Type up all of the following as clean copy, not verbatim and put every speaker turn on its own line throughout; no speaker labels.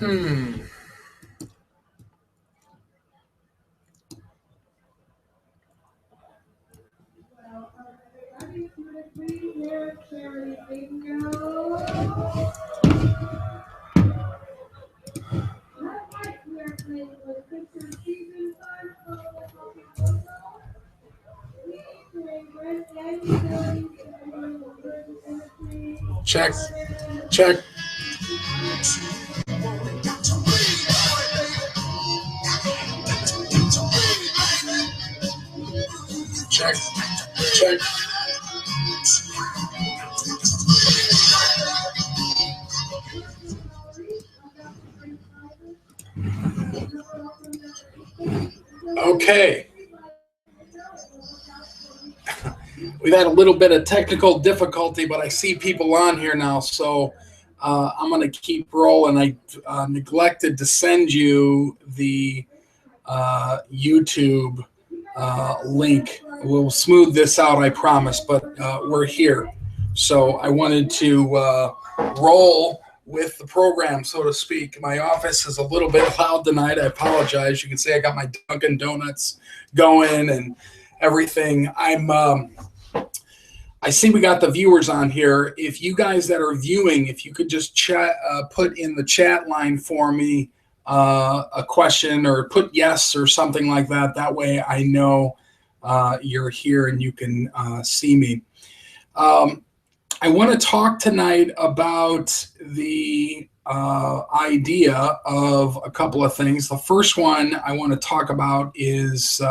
Hmm. Check. Check. Check. Check. Okay. We've had a little bit of technical difficulty, but I see people on here now, so I'm going to keep rolling. I neglected to send you the YouTube link. We'll smooth this out, I promise, but we're here. So I wanted to roll with the program, so to speak. My office is a little bit loud tonight. I apologize. You can see I got my Dunkin' Donuts going and everything. I see we got the viewers on here. If you guys that are viewing, if you could just chat, put in the chat line for me a question or put yes or something like that. That way I know you're here and you can see me. I want to talk tonight about the idea of a couple of things. The first one I want to talk about is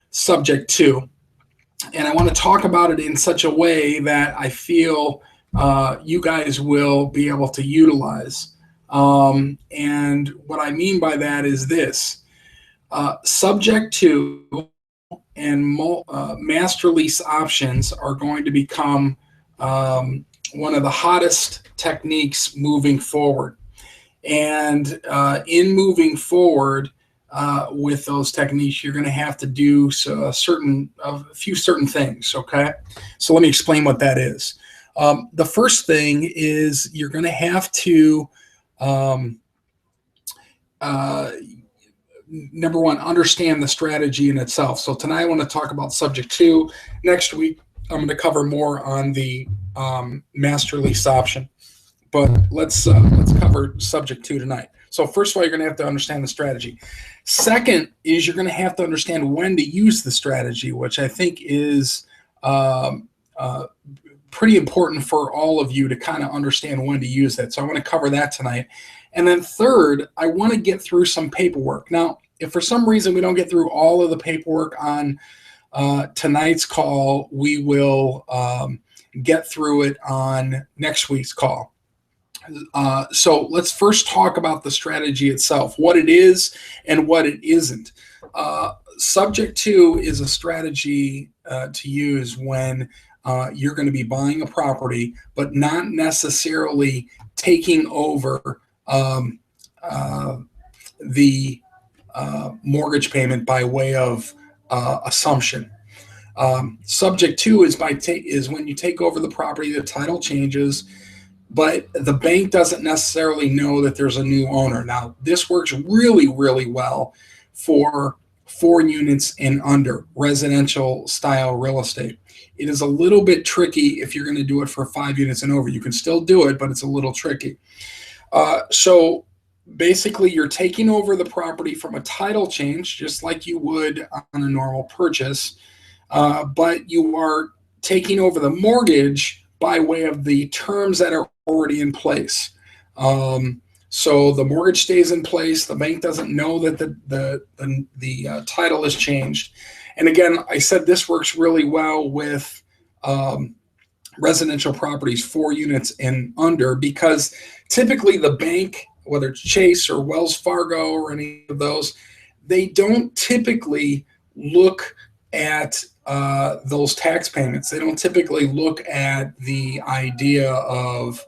subject to. And I want to talk about it in such a way that I feel you guys will be able to utilize. And what I mean by that is this. Subject to and master lease options are going to become one of the hottest techniques moving forward. And in moving forward, with those techniques, you're going to have to do a few certain things. Okay, so let me explain what that is. The first thing is you're going to have to, number one, understand the strategy in itself. So tonight I want to talk about subject to. Next week I'm going to cover more on the master lease option. But let's cover subject to tonight. So first of all, you're going to have to understand the strategy. Second is you're going to have to understand when to use the strategy, which I think is pretty important for all of you to kind of understand when to use that. So I want to cover that tonight. And then third, I want to get through some paperwork. Now, if for some reason we don't get through all of the paperwork on tonight's call, we will get through it on next week's call. So let's first talk about the strategy itself, what it is and what it isn't. Subject to is a strategy to use when you're going to be buying a property, but not necessarily taking over the mortgage payment by way of assumption. Subject to is when you take over the property, the title changes, but the bank doesn't necessarily know that there's a new owner. Now, this works really, really well for 4 units and under residential style real estate. It is a little bit tricky if you're going to do it for 5 units and over. You can still do it, but it's a little tricky. So basically, you're taking over the property from a title change, just like you would on a normal purchase, but you are taking over the mortgage by way of the terms that are already in place. So the mortgage stays in place. The bank doesn't know that the title has changed. And again, I said this works really well with residential properties, 4 units and under, because typically the bank, whether it's Chase or Wells Fargo or any of those, they don't typically look at those tax payments. They don't typically look at the idea of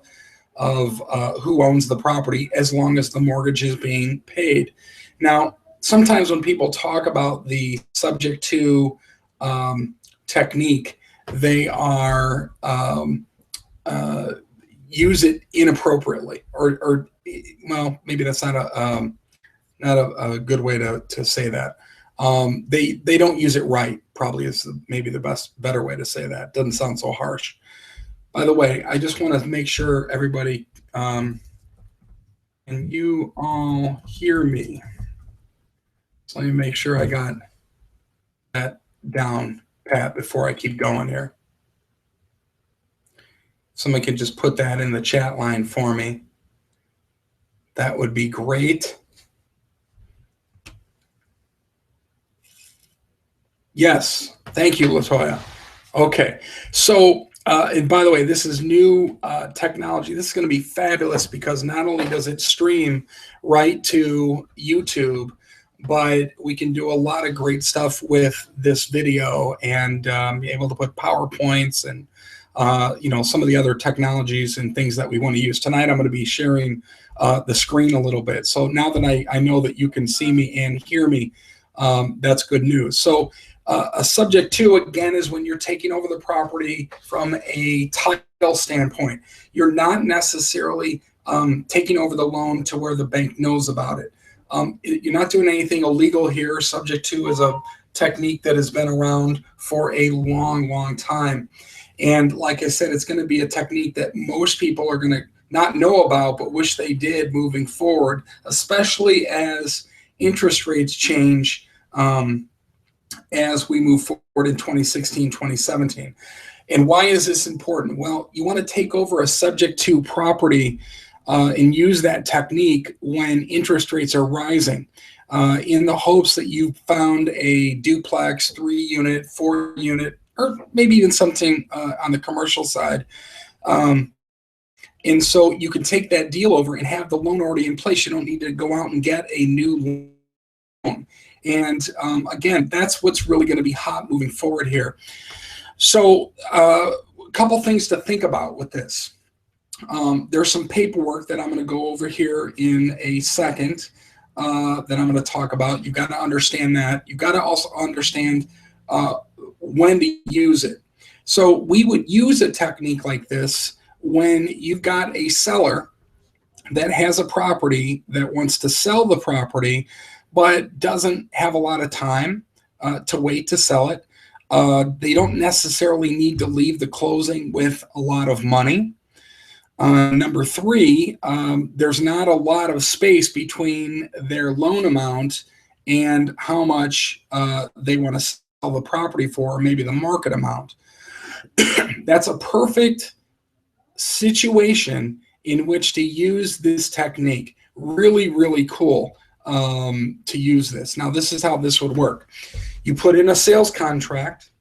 who owns the property as long as the mortgage is being paid. Now, sometimes when people talk about the subject to technique, they are use it inappropriately, or well, maybe that's not a good way to say that. They don't use it right, probably is maybe the better way to say that. Doesn't sound so harsh. By the way, I just want to make sure everybody, and you all hear me. So let me make sure I got that down pat before I keep going here. Someone can just put that in the chat line for me. That would be great. Yes, thank you, Latoya. Okay, so and by the way, this is new technology. This is going to be fabulous because not only does it stream right to YouTube, but we can do a lot of great stuff with this video and be able to put PowerPoints and some of the other technologies and things that we want to use. Tonight, I'm going to be sharing the screen a little bit. So now that I know that you can see me and hear me, that's good news. So a subject two, again, is when you're taking over the property from a title standpoint. You're not necessarily taking over the loan to where the bank knows about it. You're not doing anything illegal here. Subject two is a technique that has been around for a long, long time. And like I said, it's going to be a technique that most people are going to not know about, but wish they did moving forward, especially as interest rates change as we move forward in 2016, 2017. And why is this important? Well, you want to take over a subject to property and use that technique when interest rates are rising in the hopes that you found a duplex, 3-unit, 4-unit, or maybe even something on the commercial side. And so you can take that deal over and have the loan already in place. You don't need to go out and get a new loan. And again, that's what's really going to be hot moving forward here. So a couple things to think about with this. There's some paperwork that I'm going to go over here in a second that I'm going to talk about. You've got to understand that. You've got to also understand when to use it. So we would use a technique like this when you've got a seller that has a property that wants to sell the property but doesn't have a lot of time to wait to sell it. They don't necessarily need to leave the closing with a lot of money. Number three, there's not a lot of space between their loan amount and how much they want to sell the property for, or maybe the market amount. That's a perfect situation in which to use this technique. Really, really cool to use this. Now, this is how this would work. You put in a sales contract,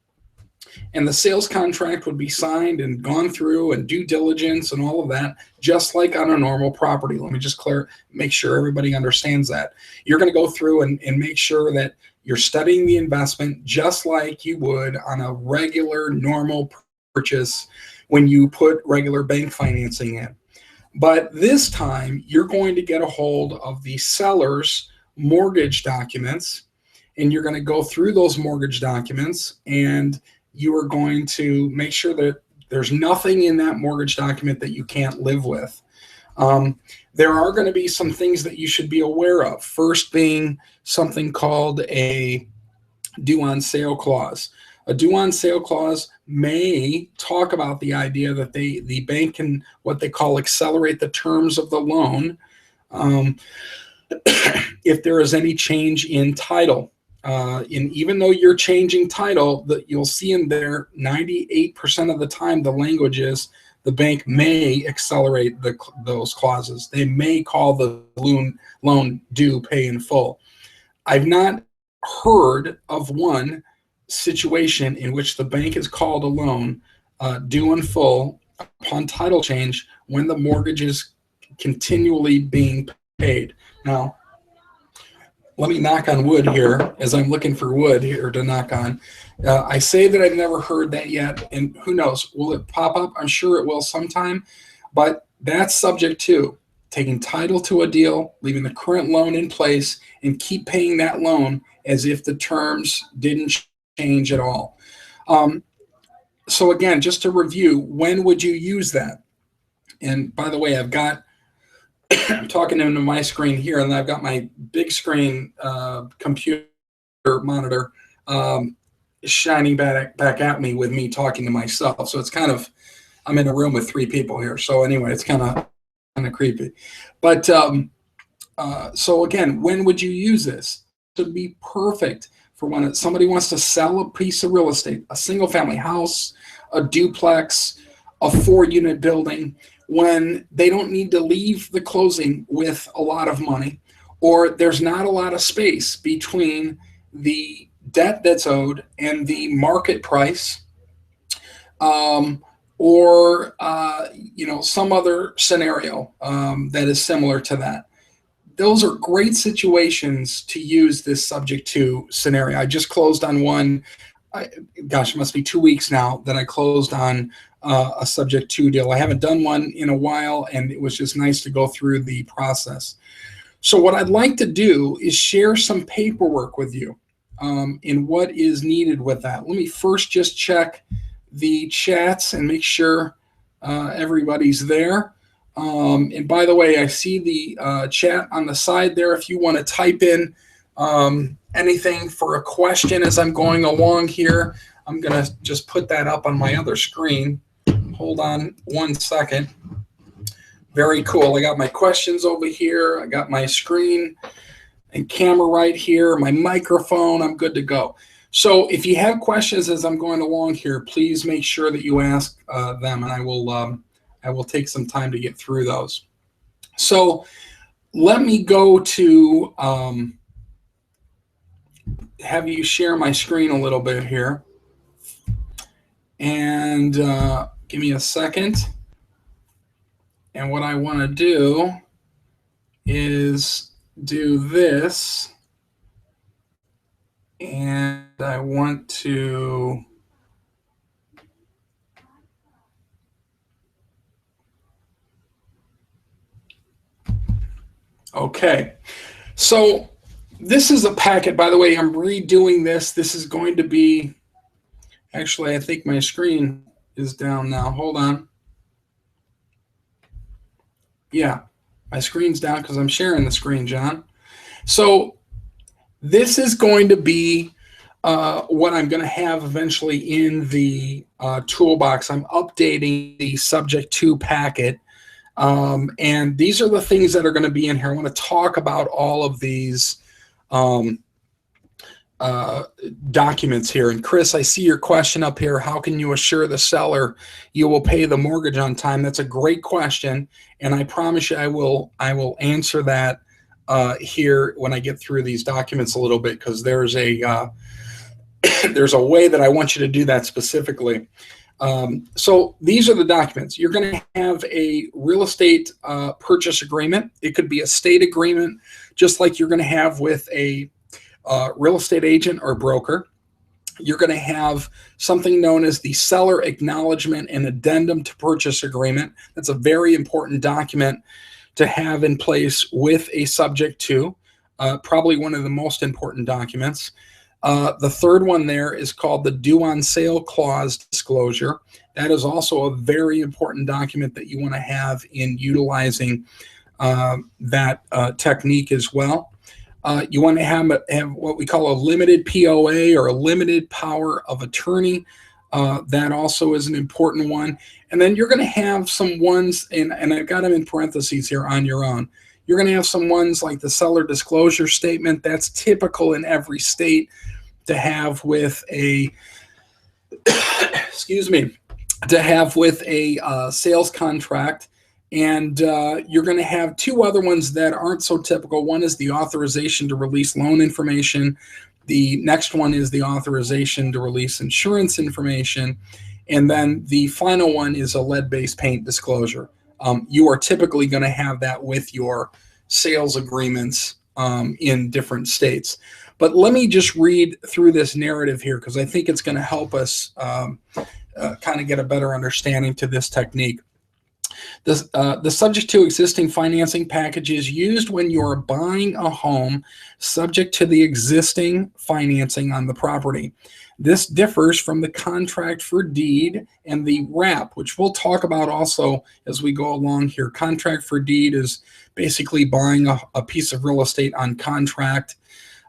and the sales contract would be signed and gone through and due diligence and all of that, just like on a normal property. Let me just make sure everybody understands that. You're going to go through and make sure that you're studying the investment just like you would on a regular, normal purchase when you put regular bank financing in. But this time, you're going to get a hold of the seller's mortgage documents, and you're going to go through those mortgage documents, and you are going to make sure that there's nothing in that mortgage document that you can't live with. There are going to be some things that you should be aware of. First being something called a due on sale clause. A due on sale clause may talk about the idea that the bank can, what they call, accelerate the terms of the loan if there is any change in title. And even though you're changing title, that you'll see in there 98% of the time the language is the bank may accelerate those clauses. They may call the loan due, pay in full. I've not heard of one situation in which the bank has called a loan due in full upon title change when the mortgage is continually being paid. Now, let me knock on wood here as I'm looking for wood here to knock on. I say that I've never heard that yet, and who knows, will it pop up? I'm sure it will sometime, but that's subject to taking title to a deal, leaving the current loan in place, and keep paying that loan as if the terms didn't change at all. So again, just to review, when would you use that? And by the way, I've got, I'm talking into my screen here, and I've got my big screen computer monitor shining back at me with me talking to myself. So it's kind of, I'm in a room with 3 people here. So anyway, it's kind of creepy. But so again, when would you use this? It would be perfect for when somebody wants to sell a piece of real estate, a single family house, a duplex, a 4-unit building, when they don't need to leave the closing with a lot of money, or there's not a lot of space between the debt that's owed and the market price, or some other scenario that is similar to that. Those are great situations to use this subject to scenario. I just closed on one. Gosh, it must be 2 weeks now that I closed on a subject to deal. I haven't done one in a while, and it was just nice to go through the process. So what I'd like to do is share some paperwork with you in what is needed with that. Let me first just check the chats and make sure everybody's there. And by the way, I see the chat on the side there. If you want to type in anything for a question as I'm going along here, I'm going to just put that up on my other screen. Hold on 1 second. Very cool. I got my questions over here. I got my screen and camera right here, my microphone. I'm good to go. So if you have questions as I'm going along here, please make sure that you ask them, and I will take some time to get through those. So let me go to have you share my screen a little bit here. And give me a second. And what I want to do is do this. And I want to okay. So this is a packet, by the way. I'm redoing this. This is going to be, actually, I think my screen is down now. Hold on. Yeah, my screen's down because I'm sharing the screen, John. So this is going to be what I'm going to have eventually in the toolbox. I'm updating the subject to packet. And these are the things that are going to be in here. I want to talk about all of these documents here. And Chris, I see your question up here. How can you assure the seller you will pay the mortgage on time? That's a great question. And I promise you I will answer that here when I get through these documents a little bit, because there's a there's a way that I want you to do that specifically. So these are the documents. You're going to have a real estate purchase agreement. It could be a state agreement, just like you're going to have with a real estate agent or broker. You're going to have something known as the seller acknowledgement and addendum to purchase agreement. That's a very important document to have in place with a subject to, probably one of the most important documents. The third one there is called the due on sale clause disclosure. That is also a very important document that you want to have in utilizing that technique as well. You want to have what we call a limited POA, or a limited power of attorney. That also is an important one. And then you're going to have some ones, and I've got them in parentheses here, on your own. You're going to have some ones like the seller disclosure statement. That's typical in every state to have with a, excuse me, to have with a sales contract. And you're going to have two other ones that aren't so typical. One is the authorization to release loan information. The next one is the authorization to release insurance information. And then the final one is a lead-based paint disclosure. You are typically going to have that with your sales agreements in different states. But let me just read through this narrative here, because I think it's going to help us kind of get a better understanding to this technique. The subject to existing financing package is used when you're buying a home subject to the existing financing on the property. This differs from the contract for deed and the wrap, which we'll talk about also as we go along here. Contract for deed is basically buying a piece of real estate on contract.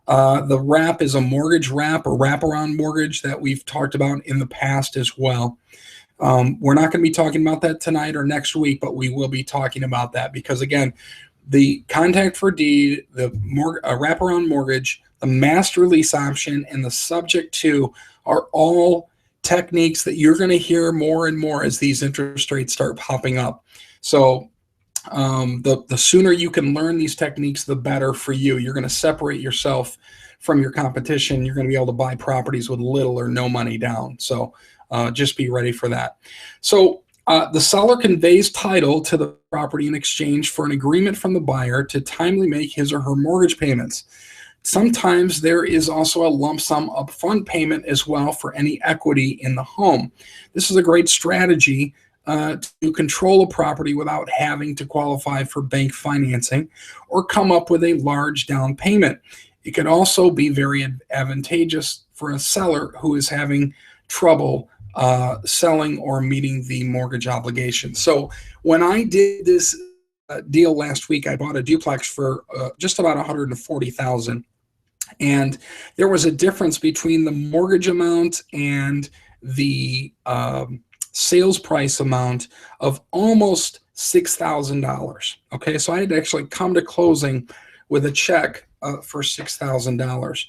The wrap is a mortgage wrap or wraparound mortgage that we've talked about in the past as well. We're not going to be talking about that tonight or next week, but we will be talking about that because, again, the contract for deed, the wraparound mortgage, the master lease option, and the subject to are all techniques that you're going to hear more and more as these interest rates start popping up. So the sooner you can learn these techniques, the better for you. You're going to separate yourself from your competition. You're going to be able to buy properties with little or no money down. So just be ready for that. So the seller conveys title to the property in exchange for an agreement from the buyer to timely make his or her mortgage payments. Sometimes there is also a lump sum upfront payment as well for any equity in the home. This is a great strategy to control a property without having to qualify for bank financing or come up with a large down payment. It could also be very advantageous for a seller who is having trouble selling or meeting the mortgage obligation. So when I did this deal last week, I bought a duplex for just about $140,000, and there was a difference between the mortgage amount and the sales price amount of almost $6,000. Okay, so I had to actually come to closing with a check for $6,000.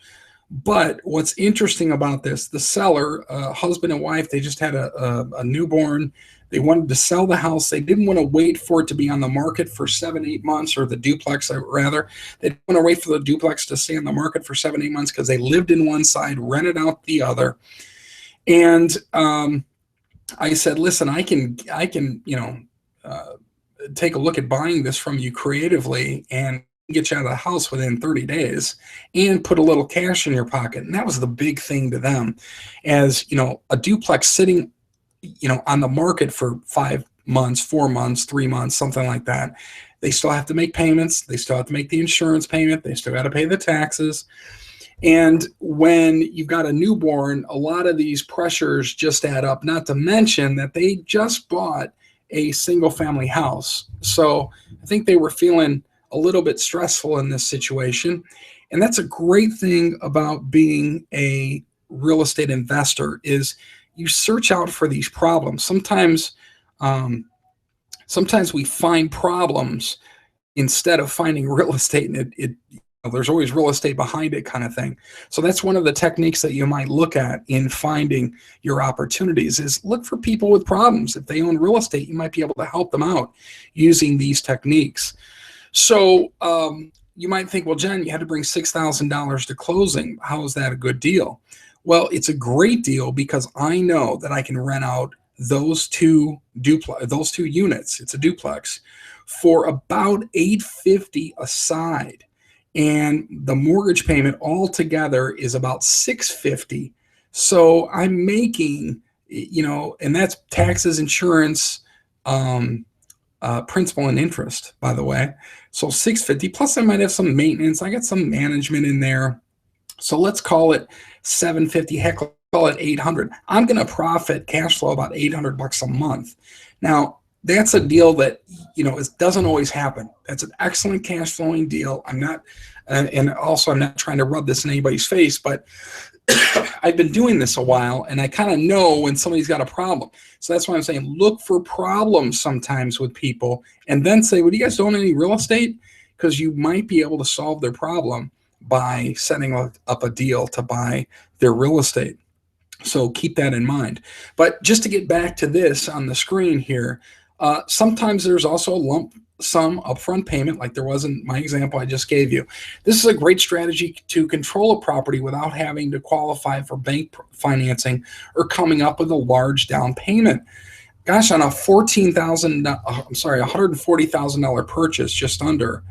But what's interesting about this, the seller, husband and wife, they just had a newborn. They wanted to sell the house. They didn't want to wait for it to be on the market for 7-8 months, or the duplex, rather. They didn't want to wait for the duplex to stay on the market for 7-8 months because they lived in one side, rented out the other. And I said, listen, I can take a look at buying this from you creatively and get you out of the house within 30 days and put a little cash in your pocket. And that was the big thing to them. As a duplex sitting on the market for 5 months, 4 months, 3 months, something like that, they still have to make payments. They still have to make the insurance payment. They still got to pay the taxes. And when you've got a newborn, a lot of these pressures just add up, not to mention that they just bought a single family house. So I think they were feeling a little bit stressful in this situation. And that's a great thing about being a real estate investor is you search out for these problems. Sometimes we find problems instead of finding real estate, and there's always real estate behind it, kind of thing. So that's one of the techniques that you might look at in finding your opportunities is look for people with problems. If they own real estate, you might be able to help them out using these techniques. So you might think, well, Jen, you had to bring $6,000 to closing. How is that a good deal? Well, it's a great deal because I know that I can rent out those two units. It's a duplex for about $850 a side, and the mortgage payment altogether is about $650. So I'm making, and that's taxes, insurance, principal and interest, by the way. So $650 plus I might have some maintenance. I got some management in there. So let's call it $750. Heck, call it $800. I'm going to profit cash flow about $800 a month. Now, that's a deal that, it doesn't always happen. That's an excellent cash flowing deal. I'm not trying to rub this in anybody's face, but I've been doing this a while and I kind of know when somebody's got a problem. So that's why I'm saying look for problems sometimes with people and then say, well, do you guys own any real estate? Because you might be able to solve their problem by setting up a deal to buy their real estate. So keep that in mind. But just to get back to this on the screen here, sometimes there's also a lump sum upfront payment like there was in my example I just gave you. This is a great strategy to control a property without having to qualify for bank financing or coming up with a large down payment. Gosh, on a $140,000 purchase, just under,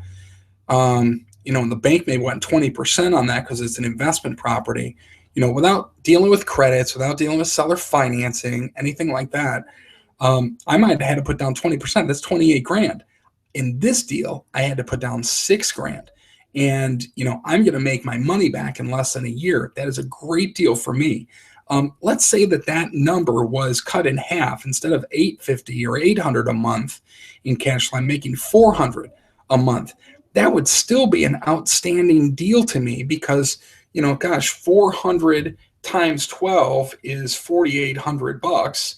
and the bank may want 20% on that because it's an investment property, without dealing with credits, without dealing with seller financing, anything like that. I might have had to put down 20%. That's $28,000. In this deal, I had to put down $6,000. And, I'm going to make my money back in less than a year. That is a great deal for me. Let's say that that number was cut in half. Instead of 850 or 800 a month in cash flow, I'm making 400 a month. That would still be an outstanding deal to me because, gosh, 400 times 12 is 4,800 bucks.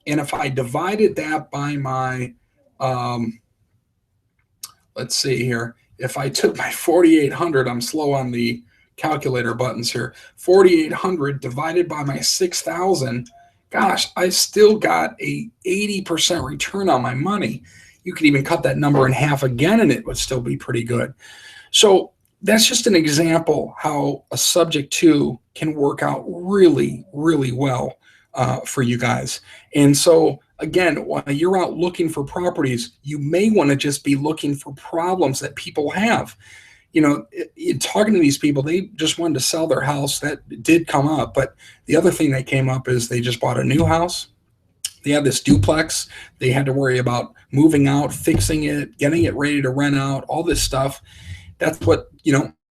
And if I divided that by my, let's see here, if I took my 4,800, I'm slow on the calculator buttons here, 4,800 divided by my 6,000, gosh, I still got a 80% return on my money. You could even cut that number in half again and it would still be pretty good. So that's just an example how a subject to can work out really, really well for you guys. And so again, while you're out looking for properties, you may want to just be looking for problems that people have. In talking to these people, they just wanted to sell their house. That did come up. But the other thing that came up is they just bought a new house. They had this duplex. They had to worry about moving out, fixing it, getting it ready to rent out, all this stuff. That's what,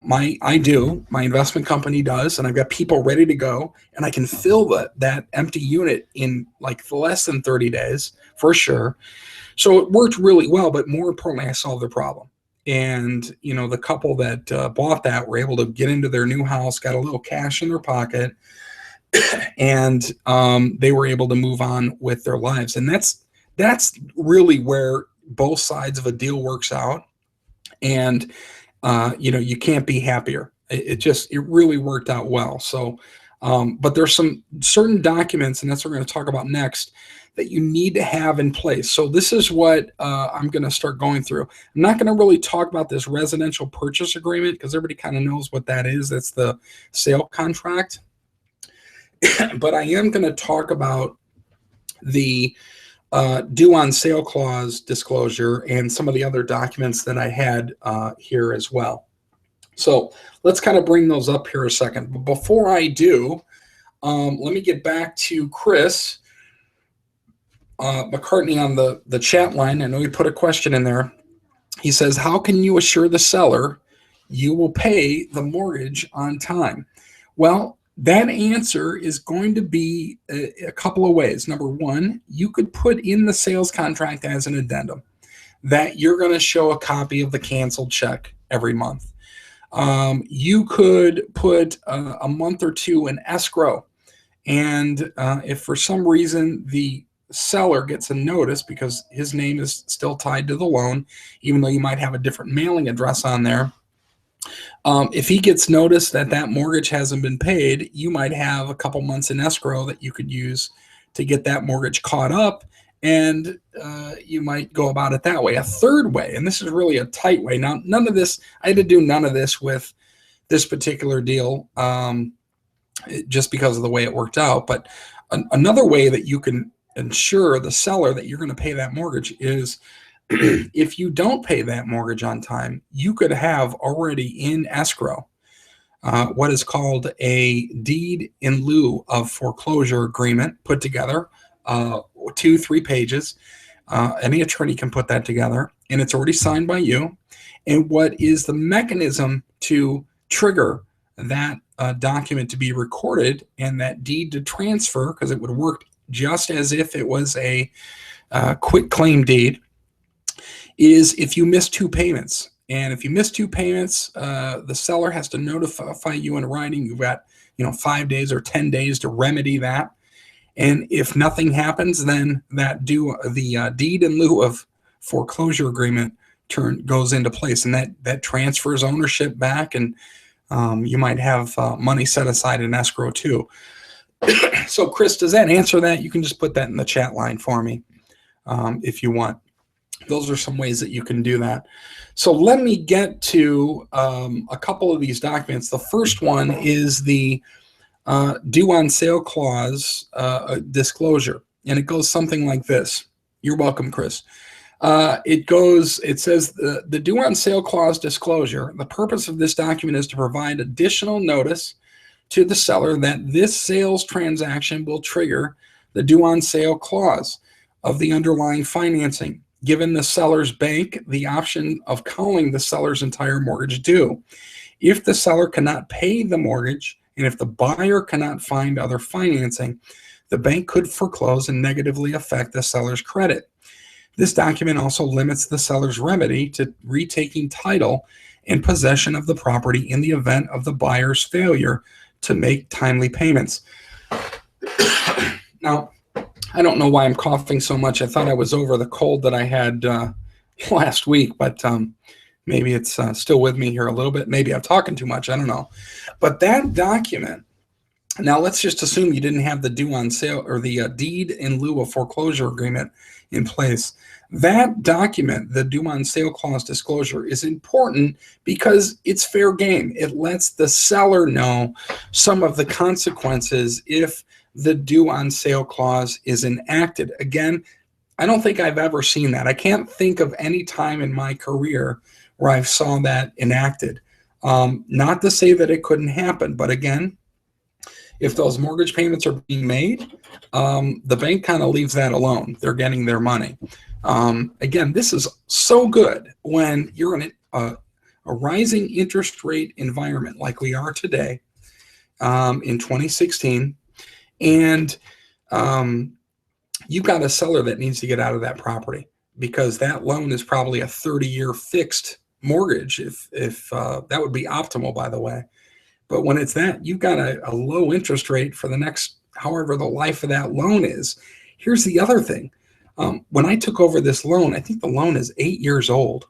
my investment company does. And I've got people ready to go and I can fill that empty unit in like less than 30 days for sure. So it worked really well, but more importantly, I solved the problem. And, the couple that bought that were able to get into their new house, got a little cash in their pocket, and they were able to move on with their lives. And that's really where both sides of a deal works out. And, you can't be happier. It really worked out well. So, but there's some certain documents, and that's what we're going to talk about next, that you need to have in place. So this is what I'm going to start going through. I'm not going to really talk about this residential purchase agreement because everybody kind of knows what that is. That's the sale contract. But I am going to talk about the due on sale clause disclosure and some of the other documents that I had here as well. So let's kind of bring those up here a second. But before I do, let me get back to Chris McCartney on the chat line. I know he put a question in there. He says, how can you assure the seller you will pay the mortgage on time? Well, that answer is going to be a couple of ways. Number one, you could put in the sales contract as an addendum that you're going to show a copy of the canceled check every month. You could put a month or two in escrow. And if for some reason the seller gets a notice because his name is still tied to the loan, even though you might have a different mailing address on there, if he gets notice that that mortgage hasn't been paid, you might have a couple months in escrow that you could use to get that mortgage caught up, and you might go about it that way. A third way, and this is really a tight way. Now, none of this, I had to do none of this with this particular deal just because of the way it worked out. But another way that you can ensure the seller that you're going to pay that mortgage is if you don't pay that mortgage on time, you could have already in escrow what is called a deed in lieu of foreclosure agreement put together, 2-3 pages. Any attorney can put that together, and it's already signed by you. And what is the mechanism to trigger that document to be recorded and that deed to transfer, because it would work just as if it was a quit claim deed, is if you miss 2 payments. And if you miss 2 payments, the seller has to notify you in writing. You've got 5 days or 10 days to remedy that. And if nothing happens, then that deed in lieu of foreclosure agreement goes into place, and that transfers ownership back, and you might have money set aside in escrow too. So Chris, does that answer that? You can just put that in the chat line for me if you want. Those are some ways that you can do that. So let me get to a couple of these documents. The first one is the due on sale clause disclosure, and it goes something like this. You're welcome, Chris. It says the due on sale clause disclosure. The purpose of this document is to provide additional notice to the seller that this sales transaction will trigger the due on sale clause of the underlying financing, given the seller's bank the option of calling the seller's entire mortgage due. If the seller cannot pay the mortgage and if the buyer cannot find other financing, the bank could foreclose and negatively affect the seller's credit. This document also limits the seller's remedy to retaking title and possession of the property in the event of the buyer's failure to make timely payments. Now, I don't know why I'm coughing so much. I thought I was over the cold that I had last week, but maybe it's still with me here a little bit. Maybe I'm talking too much. I don't know. But that document, now let's just assume you didn't have the due on sale or the deed in lieu of foreclosure agreement in place. That document, the due on sale clause disclosure, is important because it's fair game. It lets the seller know some of the consequences if the due on sale clause is enacted. Again, I don't think I've ever seen that. I can't think of any time in my career where I've saw that enacted. Not to say that it couldn't happen, but again, if those mortgage payments are being made, the bank kind of leaves that alone. They're getting their money. Again, this is so good when you're in a rising interest rate environment like we are today in 2016, and you've got a seller that needs to get out of that property because that loan is probably a 30-year fixed mortgage. If that would be optimal, by the way. But when it's that, you've got a low interest rate for the next, however the life of that loan is. Here's the other thing. When I took over this loan, I think the loan is 8 years old.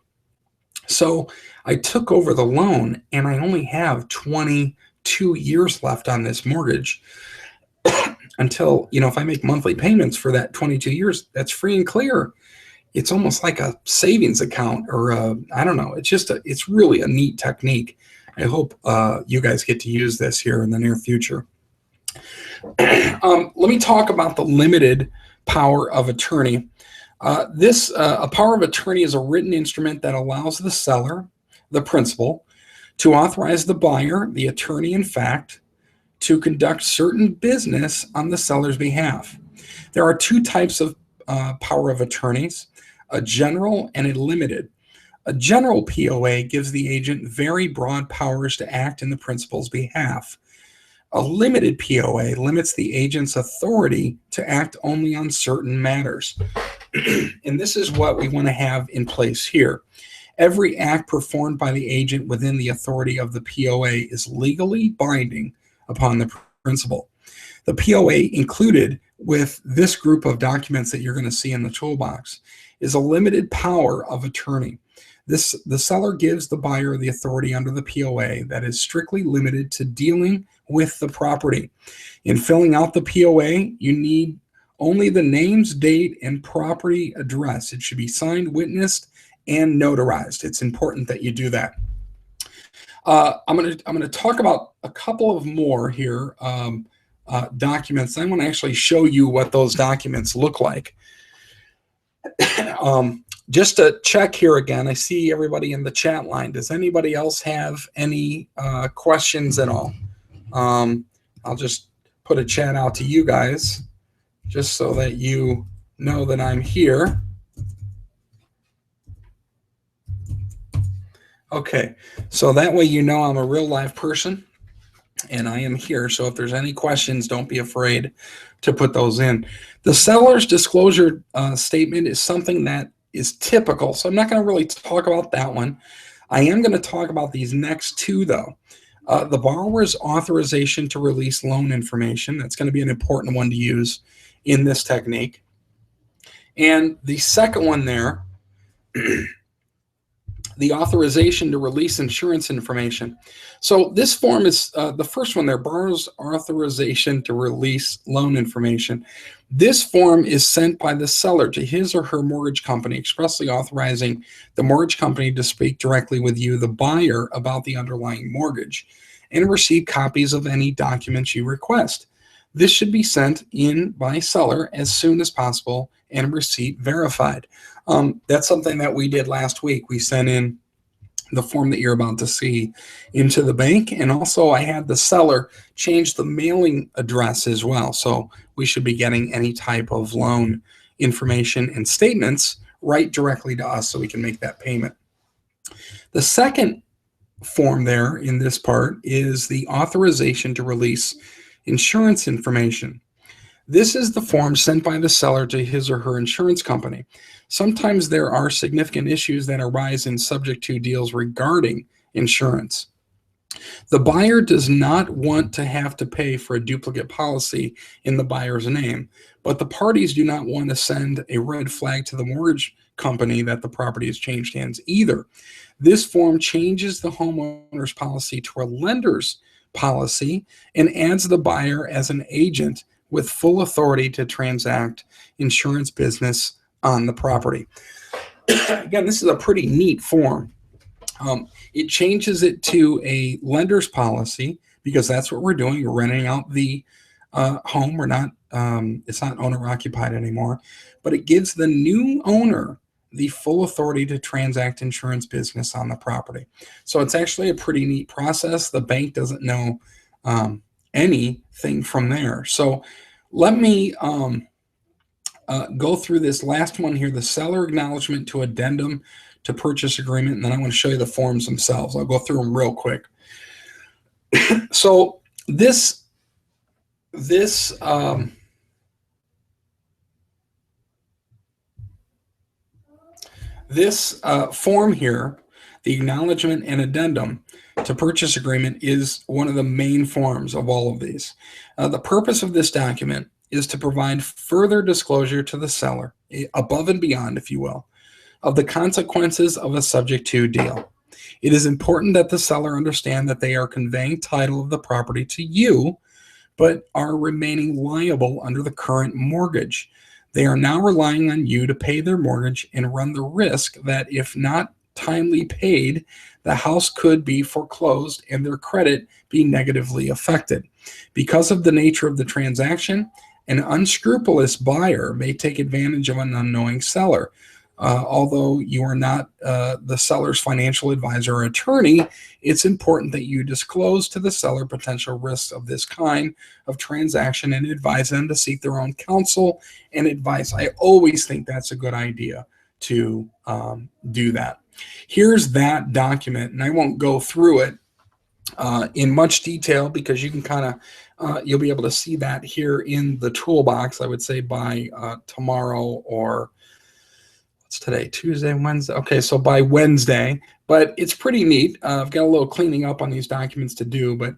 So I took over the loan and I only have 22 years left on this mortgage until, if I make monthly payments for that 22 years, that's free and clear. It's almost like a savings account or I don't know. It's really a neat technique. I hope you guys get to use this here in the near future. Let me talk about the limited power of attorney. A power of attorney is a written instrument that allows the seller, the principal, to authorize the buyer, the attorney in fact, to conduct certain business on the seller's behalf. There are two types of power of attorneys, a general and a limited. A general POA gives the agent very broad powers to act in the principal's behalf. A limited POA limits the agent's authority to act only on certain matters. And this is what we want to have in place here. Every act performed by the agent within the authority of the POA is legally binding upon the principal. The POA included with this group of documents that you're going to see in the toolbox is a limited power of attorney. The seller gives the buyer the authority under the POA that is strictly limited to dealing with the property. In filling out the POA, you need only the names, date, and property address. It should be signed, witnessed, and notarized. It's important that you do that. I'm going to talk about a couple of more here documents. I want to actually show you what those documents look like. Just to check here again, I see everybody in the chat line. Does anybody else have any questions at all? I'll just put a chat out to you guys just so that you know that I'm here. Okay, so that way you know I'm a real live person and I am here. So if there's any questions, don't be afraid to put those in. The seller's disclosure statement is something that is typical. So I'm not going to really talk about that one. I am going to talk about these next two, though. The borrower's authorization to release loan information. That's going to be an important one to use in this technique. And the second one there, the authorization to release insurance information. So this form is the first one there, borrower's authorization to release loan information. This form is sent by the seller to his or her mortgage company, expressly authorizing the mortgage company to speak directly with you, the buyer, about the underlying mortgage and receive copies of any documents you request. This should be sent in by seller as soon as possible and receipt verified. That's something that we did last week. We sent in the form that you're about to see into the bank, and also I had the seller change the mailing address as well. So we should be getting any type of loan information and statements right directly to us so we can make that payment. The second form there in this part is the authorization to release insurance information. This is the form sent by the seller to his or her insurance company. Sometimes there are significant issues that arise in subject to deals regarding insurance. The buyer does not want to have to pay for a duplicate policy in the buyer's name, but the parties do not want to send a red flag to the mortgage company that the property has changed hands either. This form changes the homeowner's policy to a lender's policy and adds the buyer as an agent with full authority to transact insurance business on the property. Again, this is a pretty neat form. It changes it to a lender's policy because that's what we're doing. We're renting out the home. We're not, it's not owner occupied anymore, but it gives the new owner the full authority to transact insurance business on the property. So it's actually a pretty neat process. The bank doesn't know anything from there. So let me go through this last one here, the seller acknowledgement to addendum to purchase agreement, and then I want to show you the forms themselves. I'll go through them real quick. So this form here, the acknowledgement and addendum to purchase agreement, is one of the main forms of all of these. The purpose of this document is to provide further disclosure to the seller, above and beyond, if you will, of the consequences of a subject to deal. It is important that the seller understand that they are conveying title of the property to you, but are remaining liable under the current mortgage. They are now relying on you to pay their mortgage and run the risk that if not timely paid, the house could be foreclosed and their credit be negatively affected. Because of the nature of the transaction, an unscrupulous buyer may take advantage of an unknowing seller. Although you are not the seller's financial advisor or attorney, it's important that you disclose to the seller potential risks of this kind of transaction and advise them to seek their own counsel and advice. I always think that's a good idea to do that. Here's that document, and I won't go through it in much detail because you can kind of you'll be able to see that here in the toolbox, I would say, by tomorrow, or what's today, Tuesday, Wednesday? Okay, so by Wednesday. But it's pretty neat. I've got a little cleaning up on these documents to do, but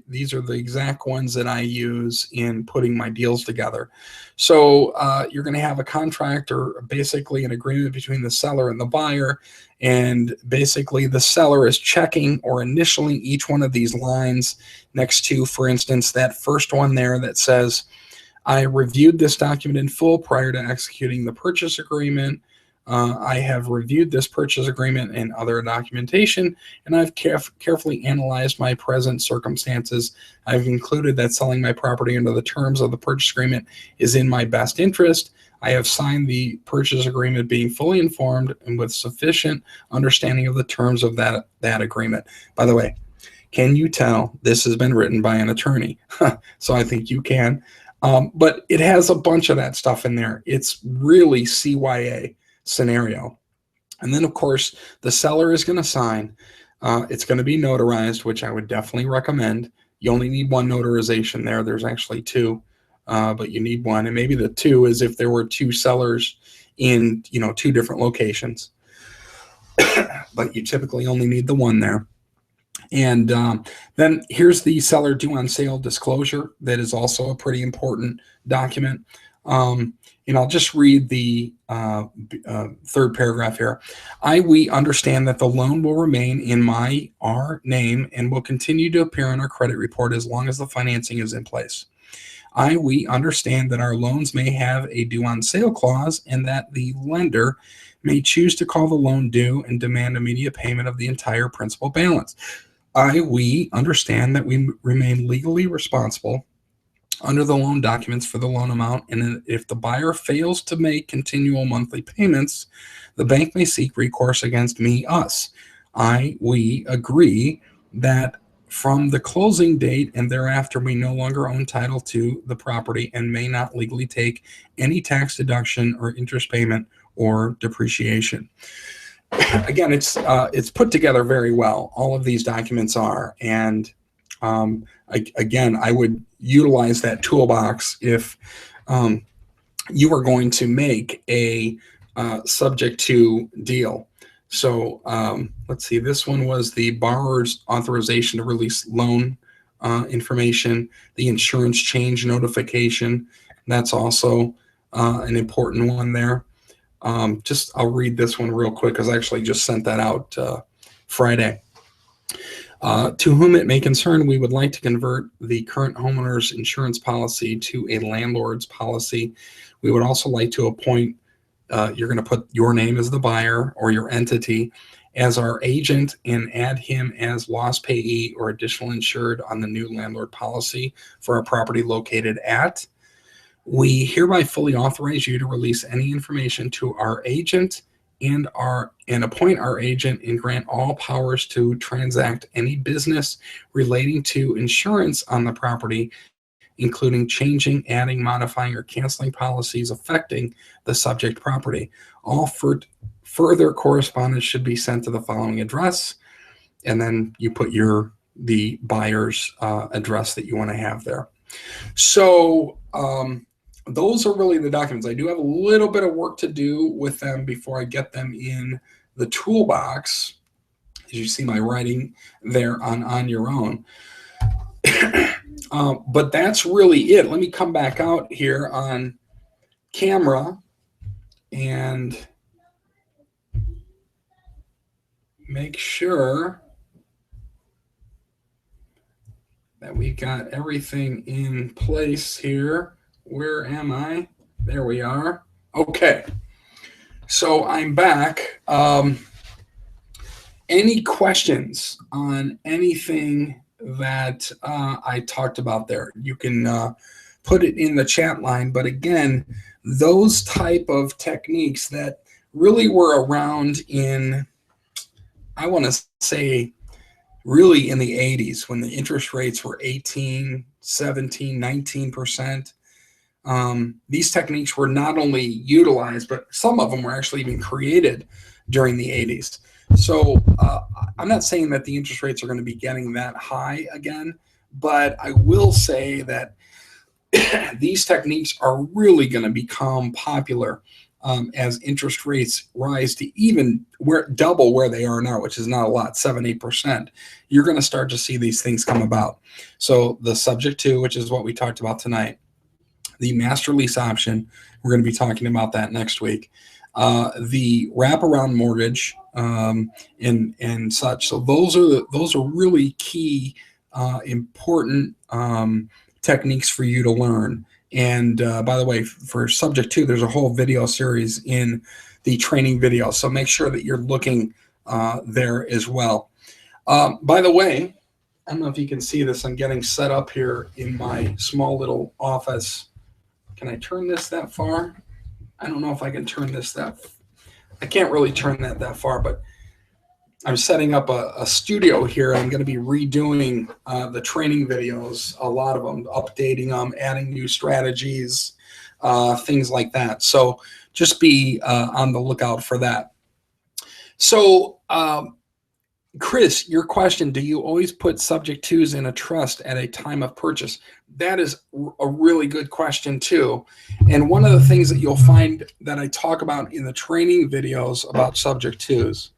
these are the exact ones that I use in putting my deals together. So you're going to have a contract, or basically an agreement between the seller and the buyer, and basically the seller is checking or initialing each one of these lines next to, for instance, that first one there that says, I reviewed this document in full prior to executing the purchase agreement. I have reviewed this purchase agreement and other documentation, and I've carefully analyzed my present circumstances. I've concluded that selling my property under the terms of the purchase agreement is in my best interest. I have signed the purchase agreement being fully informed and with sufficient understanding of the terms of that agreement. By the way, can you tell this has been written by an attorney? So I think you can. But it has a bunch of that stuff in there. It's really CYA scenario. And then, of course, the seller is going to sign. It's going to be notarized, which I would definitely recommend. You only need one notarization there. There's actually two, but you need one. And maybe the two is if there were two sellers in, two different locations. But you typically only need the one there. And then here's the seller due on sale disclosure. That is also a pretty important document. And I'll just read the third paragraph here. We understand that the loan will remain in our name and will continue to appear on our credit report as long as the financing is in place. We understand that our loans may have a due on sale clause and that the lender may choose to call the loan due and demand immediate payment of the entire principal balance. We understand that we remain legally responsible under the loan documents for the loan amount, and if the buyer fails to make continual monthly payments, the bank may seek recourse against us. We agree that from the closing date and thereafter, we no longer own title to the property and may not legally take any tax deduction or interest payment or depreciation. again, it's put together very well. All of these documents are, and again, I would utilize that toolbox if you are going to make a subject to deal. So let's see, this one was the borrower's authorization to release loan information, the insurance change notification. That's also an important one there. I'll read this one real quick because I actually just sent that out Friday. To whom it may concern, we would like to convert the current homeowner's insurance policy to a landlord's policy. We would also like to appoint, you're going to put your name as the buyer or your entity as our agent and add him as loss payee or additional insured on the new landlord policy for a property located at. We hereby fully authorize you to release any information to our agent and appoint our agent and grant all powers to transact any business relating to insurance on the property, including changing, adding, modifying, or canceling policies affecting the subject property. All further correspondence should be sent to the following address, and then you put the buyer's address that you want to have there. So those are really the documents. I do have a little bit of work to do with them before I get them in the toolbox. As you see my writing there on your own. But that's really it. Let me come back out here on camera and make sure that we got everything in place here. Where am I? There we are. Okay. So I'm back. Any questions on anything that I talked about there? You can put it in the chat line. But again, those type of techniques that really were around in, I want to say, really in the 80s when the interest rates were 18, 17, 19%. These techniques were not only utilized, but some of them were actually even created during the 80s. So I'm not saying that the interest rates are going to be getting that high again, but I will say that these techniques are really going to become popular as interest rates rise to even double where they are now, which is not a lot, 7-8%. You're going to start to see these things come about. So the subject to, which is what we talked about tonight, the master lease option, we're going to be talking about that next week. The wraparound mortgage and such. So those are really key, important techniques for you to learn. And by the way, for subject to, there's a whole video series in the training video. So make sure that you're looking there as well. By the way, I don't know if you can see this. I'm getting set up here in my small little office. Can I turn this that far? I don't know if I can turn this I can't really turn that far, but I'm setting up a studio here. I'm going to be redoing the training videos, a lot of them, updating them, adding new strategies, things like that. So just be on the lookout for that. So Chris, your question, do you always put subject twos in a trust at a time of purchase? That is a really good question too. And one of the things that you'll find that I talk about in the training videos about subject twos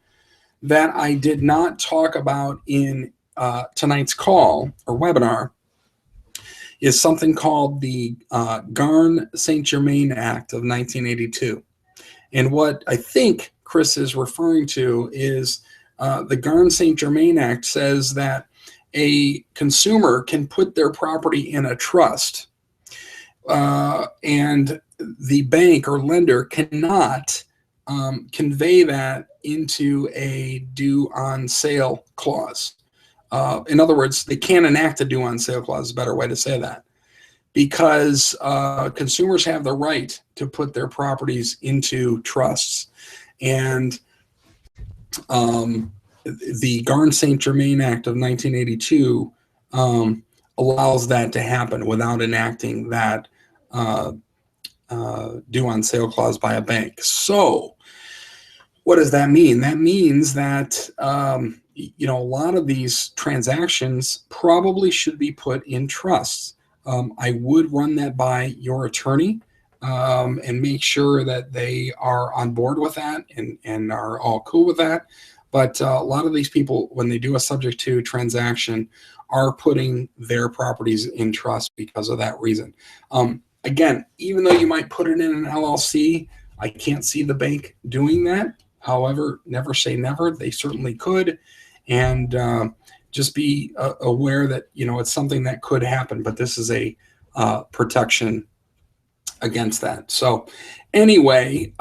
that I did not talk about in tonight's call or webinar is something called the Garn-St. Germain Act of 1982. And what I think Chris is referring to is the Garn-St. Germain Act says that a consumer can put their property in a trust, and the bank or lender cannot convey that into a due on sale clause. In other words, they can't enact a due on sale clause, is a better way to say that, because consumers have the right to put their properties into trusts. And the Garn-St. Germain Act of 1982 allows that to happen without enacting that due on sale clause by a bank. So What does that mean? That means that you know, a lot of these transactions probably should be put in trusts. I would run that by your attorney and make sure that they are on board with that and are all cool with that. But a lot of these people, when they do a subject to transaction, are putting their properties in trust because of that reason. Again, even though you might put it in an LLC, I can't see the bank doing that. However, never say never. They certainly could. And just be aware that, you know, it's something that could happen, but this is a protection against that. So anyway,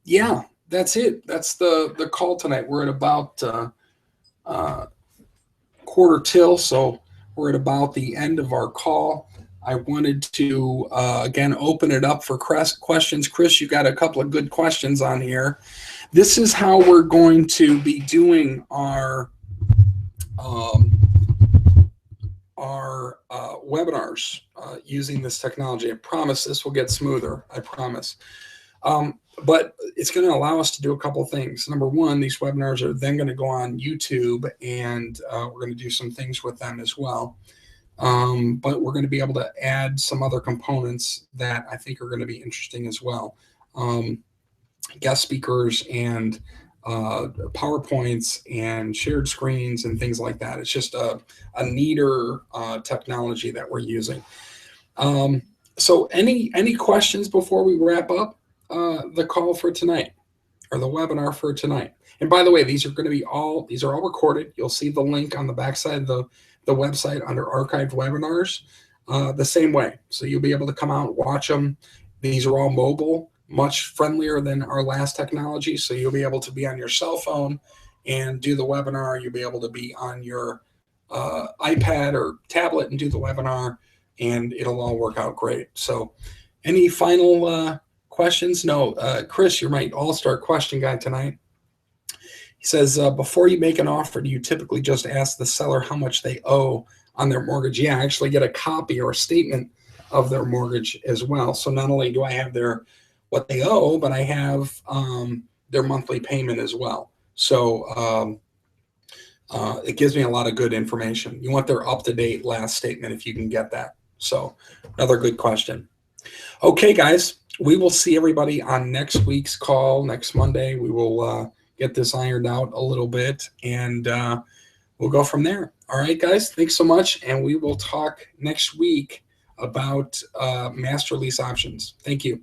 yeah, that's it. That's the call tonight. We're at about quarter till, so we're at about the end of our call. I wanted to again open it up for questions. Chris, you got a couple of good questions on here. This is how we're going to be doing our webinars using this technology. I promise this will get smoother. I promise. But it's going to allow us to do a couple of things. Number one, these webinars are then going to go on YouTube, and we're going to do some things with them as well. But we're going to be able to add some other components that I think are going to be interesting as well. Guest speakers and PowerPoints and shared screens and things like that. It's just a neater technology that we're using. So any questions before we wrap up the call for tonight or the webinar for tonight? And by the way, these are all recorded. You'll see the link on the backside of the website under archived webinars the same way. So you'll be able to come out, watch them. These are all mobile, much friendlier than our last technology. So you'll be able to be on your cell phone and do the webinar. You'll be able to be on your iPad or tablet and do the webinar, and it'll all work out great. So any final questions? No, Chris, you're my all-star question guy tonight. He says, before you make an offer, do you typically just ask the seller how much they owe on their mortgage? Yeah, I actually get a copy or a statement of their mortgage as well. So not only do I have what they owe, but I have their monthly payment as well. So it gives me a lot of good information. You want their up-to-date last statement if you can get that. So another good question. Okay, guys, we will see everybody on next week's call next Monday. We will get this ironed out a little bit, and we'll go from there. All right, guys, thanks so much, and we will talk next week about master lease options. Thank you.